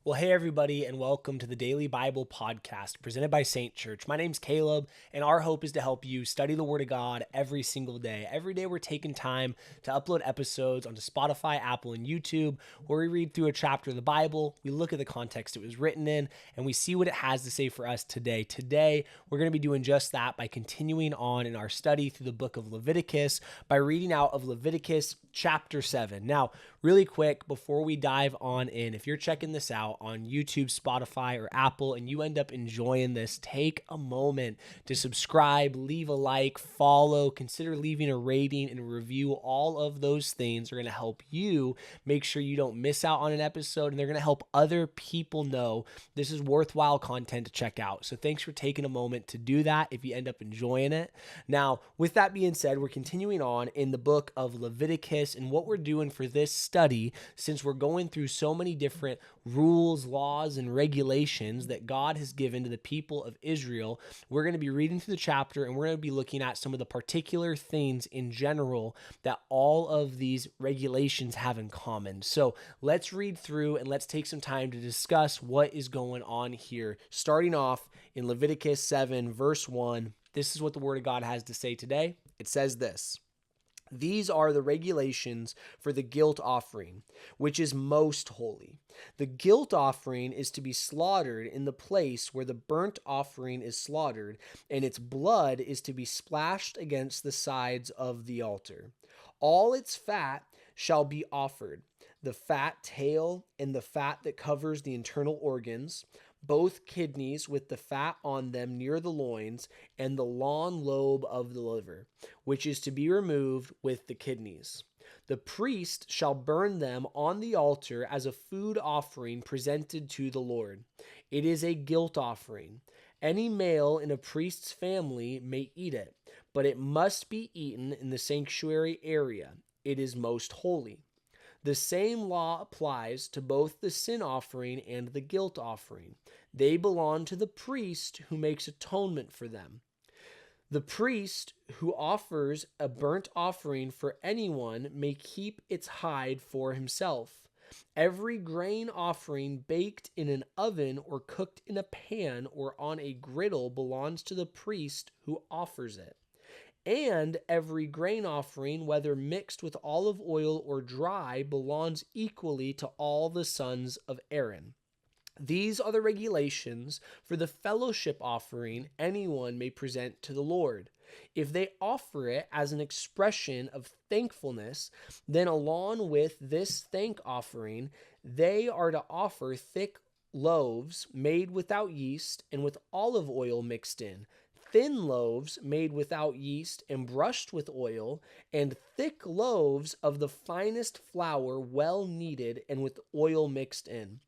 Well, hey, everybody, and welcome to the Daily Bible Podcast presented by Saint Church. My name's Caleb, and our hope is to help you study the Word of God every single day. Every day, we're taking time to upload episodes onto Spotify, Apple, and YouTube, where we read through a chapter of the Bible, we look at the context it was written in, and we see what it has to say for us today. Today, we're going to be doing just that by continuing on in our study through the book of Leviticus by reading out of Leviticus Chapter 7. Now, really quick, before we dive on in, if you're checking this out on YouTube, Spotify, or Apple, and you end up enjoying this, take a moment to subscribe, leave a like, follow, consider leaving a rating and a review. All of those things are going to help you make sure you don't miss out on an episode, and they're going to help other people know this is worthwhile content to check out. So thanks for taking a moment to do that if you end up enjoying it. Now, with that being said, we're continuing on in the book of Leviticus, and what we're doing for this study, since we're going through so many different rules, laws, and regulations that God has given to the people of Israel, we're going to be reading through the chapter, and we're going to be looking at some of the particular things in general that all of these regulations have in common. So let's read through and let's take some time to discuss what is going on here. Starting off in Leviticus 7, verse 1, this is what the Word of God has to say today. It says this: "These are the regulations for the guilt offering, which is most holy. The guilt offering is to be slaughtered in the place where the burnt offering is slaughtered, and its blood is to be splashed against the sides of the altar. All its fat shall be offered, the fat tail and the fat that covers the internal organs, both kidneys with the fat on them near the loins, and the long lobe of the liver, which is to be removed with the kidneys. The priest shall burn them on the altar as a food offering presented to the Lord. It is a guilt offering. Any male in a priest's family may eat it, but it must be eaten in the sanctuary area. It is most holy. The same law applies to both the sin offering and the guilt offering. They belong to the priest who makes atonement for them. The priest who offers a burnt offering for anyone may keep its hide for himself. Every grain offering baked in an oven or cooked in a pan or on a griddle belongs to the priest who offers it. And every grain offering, whether mixed with olive oil or dry, belongs equally to all the sons of Aaron. These are the regulations for the fellowship offering anyone may present to the Lord. If they offer it as an expression of thankfulness, then along with this thank offering, they are to offer thick loaves made without yeast and with olive oil mixed in, thin loaves made without yeast and brushed with oil, and thick loaves of the finest flour well kneaded and with oil mixed in.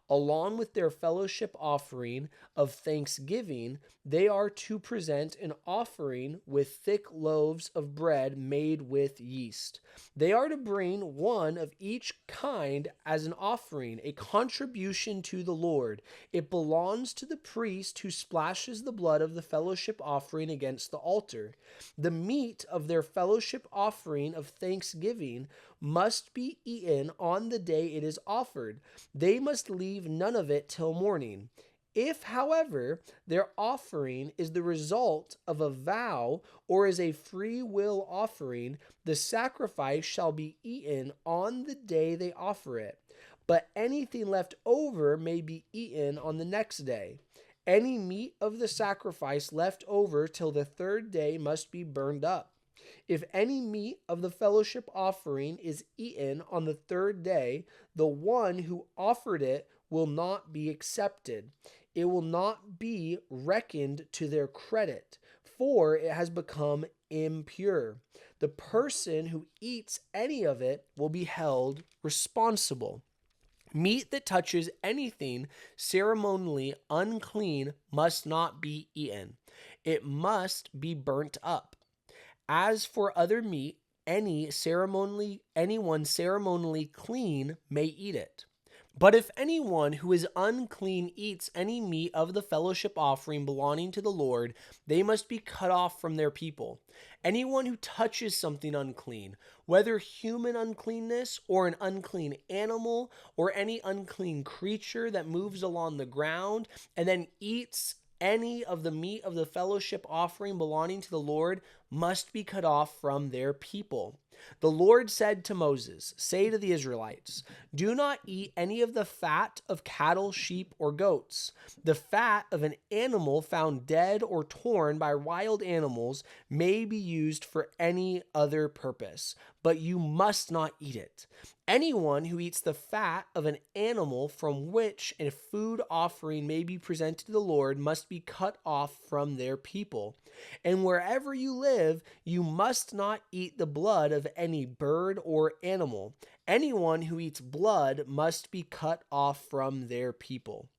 Along with their fellowship offering of thanksgiving, they are to present an offering with thick loaves of bread made with yeast. They are to bring one of each kind as an offering, a contribution to the Lord. It belongs to the priest who splashes the blood of the fellowship offering against the altar. The meat of their fellowship offering of thanksgiving must be eaten on the day it is offered. They must leave none of it till morning. If, however, their offering is the result of a vow or is a free will offering, the sacrifice shall be eaten on the day they offer it. But anything left over may be eaten on the next day. Any meat of the sacrifice left over till the third day must be burned up. If any meat of the fellowship offering is eaten on the third day, the one who offered it will not be accepted. It will not be reckoned to their credit, for it has become impure. The person who eats any of it will be held responsible. Meat that touches anything ceremonially unclean must not be eaten. It must be burnt up. As for other meat, anyone ceremonially clean may eat it. But if anyone who is unclean eats any meat of the fellowship offering belonging to the Lord, they must be cut off from their people. Anyone who touches something unclean, whether human uncleanness or an unclean animal or any unclean creature that moves along the ground, and then eats any of the meat of the fellowship offering belonging to the Lord, must be cut off from their people. The Lord said to Moses, "Say to the Israelites, do not eat any of the fat of cattle, sheep, or goats. The fat of an animal found dead or torn by wild animals may be used for any other purpose, but you must not eat it. Anyone who eats the fat of an animal from which a food offering may be presented to the Lord must be cut off from their people. And wherever you live, you must not eat the blood of any bird or animal. Anyone who eats blood must be cut off from their people."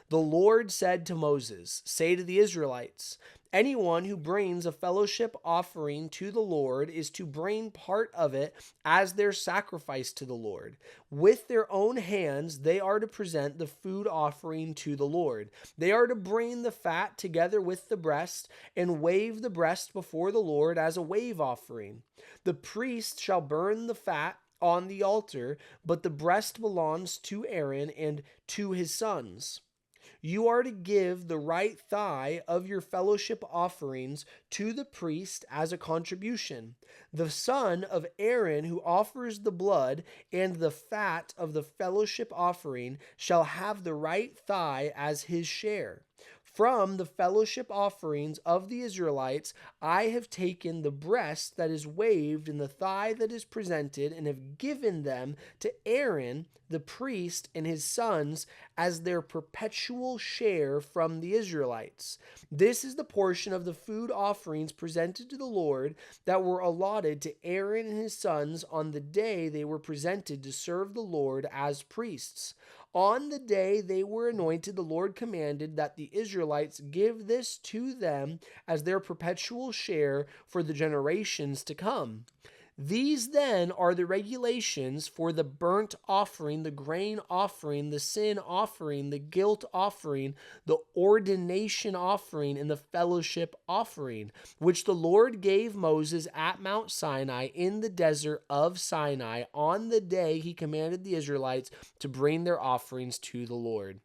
The Lord said to Moses, "Say to the Israelites, anyone who brings a fellowship offering to the Lord is to bring part of it as their sacrifice to the Lord. With their own hands, they are to present the food offering to the Lord. They are to bring the fat together with the breast and wave the breast before the Lord as a wave offering. The priest shall burn the fat on the altar, but the breast belongs to Aaron and to his sons. You are to give the right thigh of your fellowship offerings to the priest as a contribution. The son of Aaron who offers the blood and the fat of the fellowship offering shall have the right thigh as his share. From the fellowship offerings of the Israelites, I have taken the breast that is waved and the thigh that is presented and have given them to Aaron, the priest, and his sons as their perpetual share from the Israelites. This is the portion of the food offerings presented to the Lord that were allotted to Aaron and his sons on the day they were presented to serve the Lord as priests. On the day they were anointed, the Lord commanded that the Israelites give this to them as their perpetual share for the generations to come. These then are the regulations for the burnt offering, the grain offering, the sin offering, the guilt offering, the ordination offering, and the fellowship offering, which the Lord gave Moses at Mount Sinai in the desert of Sinai on the day he commanded the Israelites to bring their offerings to the Lord.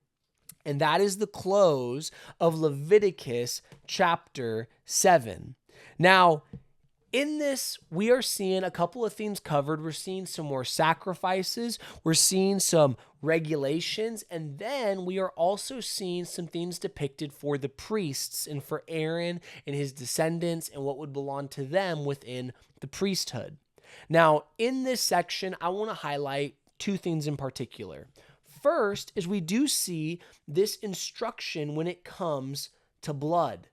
And that is the close of Leviticus chapter 7. Now, in this, we are seeing a couple of things covered. We're seeing some more sacrifices. We're seeing some regulations. And then we are also seeing some things depicted for the priests and for Aaron and his descendants and what would belong to them within the priesthood. Now, in this section, I want to highlight two things in particular. First is we do see this instruction when it comes to blood.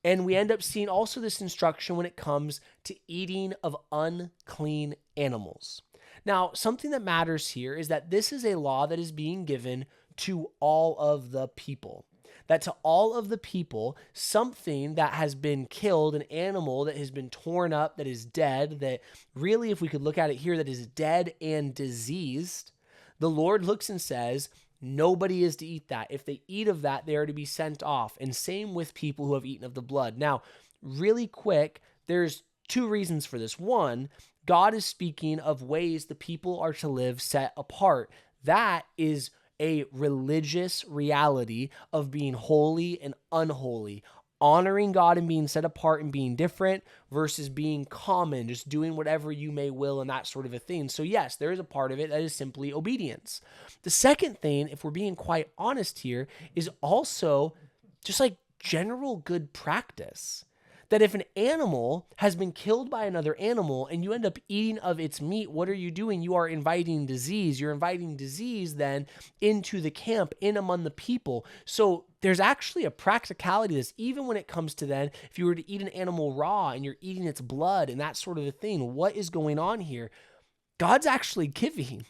And we end up seeing also this instruction when it comes to eating of unclean animals. Now, something that matters here is that this is a law that is being given to all of the people. That to all of the people, something that has been killed, an animal that has been torn up, that is dead, that really, if we could look at it here, that is dead and diseased, the Lord looks and says, nobody is to eat that. If they eat of that, they are to be sent off. And same with people who have eaten of the blood. Now, really quick, there's two reasons for this. One, God is speaking of ways the people are to live set apart. That is a religious reality of being holy and unholy, honoring God and being set apart and being different versus being common, just doing whatever you may will and that sort of a thing. So yes, there is a part of it that is simply obedience. The second thing, if we're being quite honest here, is also just like general good practice. That if an animal has been killed by another animal and you end up eating of its meat, what are you doing? You are inviting disease. You're inviting disease then into the camp, in among the people. So there's actually a practicality to this, even when it comes to then, if you were to eat an animal raw and you're eating its blood and that sort of a thing, what is going on here? God's actually giving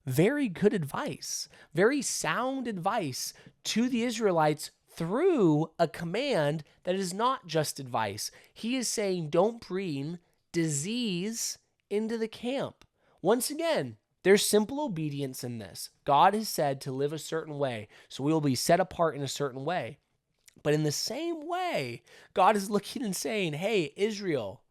very good advice, very sound advice to the Israelites through a command that is not just advice. He is saying, don't bring disease into the camp. Once again, There's simple obedience in this. God has said to live a certain way, so we will be set apart in a certain way. But in the same way, God is looking and saying, hey, Israel,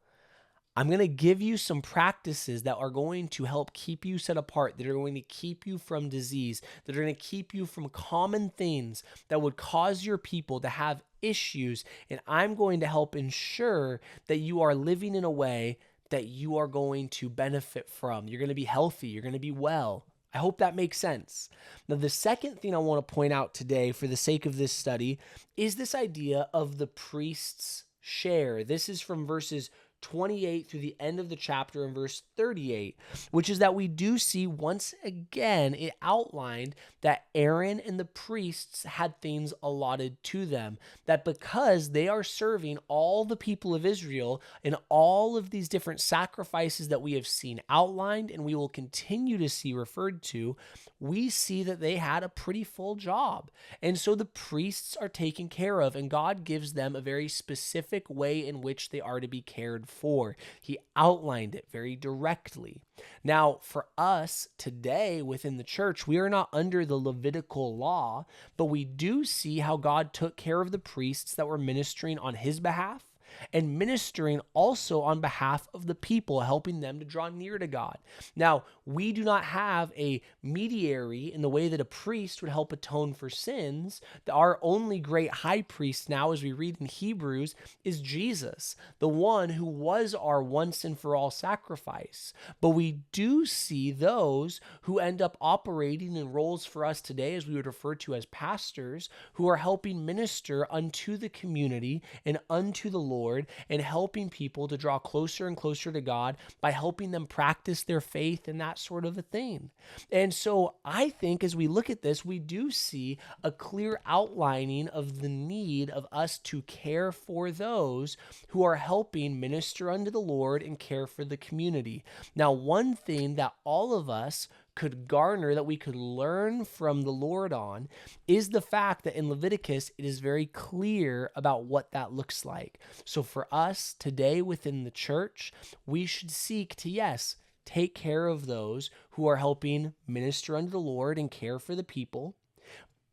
I'm going to give you some practices that are going to help keep you set apart, that are going to keep you from disease, that are going to keep you from common things that would cause your people to have issues. And I'm going to help ensure that you are living in a way that you are going to benefit from. You're going to be healthy. You're going to be well. I hope that makes sense. Now, the second thing I want to point out today for the sake of this study is this idea of the priest's share. This is from verses 28 through the end of the chapter in verse 38, which is that we do see once again it outlined that Aaron and the priests had things allotted to them, that because they are serving all the people of Israel in all of these different sacrifices that we have seen outlined and we will continue to see referred to, we see that they had a pretty full job. And so the priests are taken care of, and God gives them a very specific way in which they are to be cared for. He outlined it very directly. Now, for us today within the church, we are not under the Levitical law, but we do see how God took care of the priests that were ministering on his behalf and ministering also on behalf of the people, helping them to draw near to God. Now, we do not have a mediator in the way that a priest would help atone for sins. Our only great high priest now, as we read in Hebrews, is Jesus, the one who was our once and for all sacrifice. But we do see those who end up operating in roles for us today, as we would refer to as pastors, who are helping minister unto the community and unto the Lord, and helping people to draw closer and closer to God by helping them practice their faith and that sort of a thing. And so I think as we look at this, we do see a clear outlining of the need of us to care for those who are helping minister unto the Lord and care for the community. Now, one thing that all of us could garner, that we could learn from the Lord on, is the fact that in Leviticus, it is very clear about what that looks like. So for us today within the church, we should seek to, yes, take care of those who are helping minister unto the Lord and care for the people,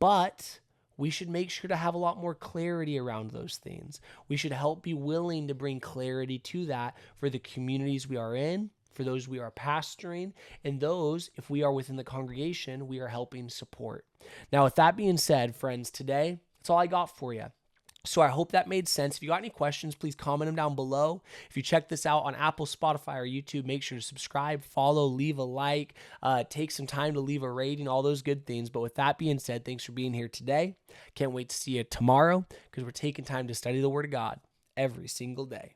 but we should make sure to have a lot more clarity around those things. We should help be willing to bring clarity to that for the communities we are in, for those we are pastoring, and those, if we are within the congregation, we are helping support. Now, with that being said, friends, today, that's all I got for you. So I hope that made sense. If you got any questions, please comment them down below. If you check this out on Apple, Spotify, or YouTube, make sure to subscribe, follow, leave a like, take some time to leave a rating, all those good things. But with that being said, thanks for being here today. Can't wait to see you tomorrow, because we're taking time to study the Word of God every single day.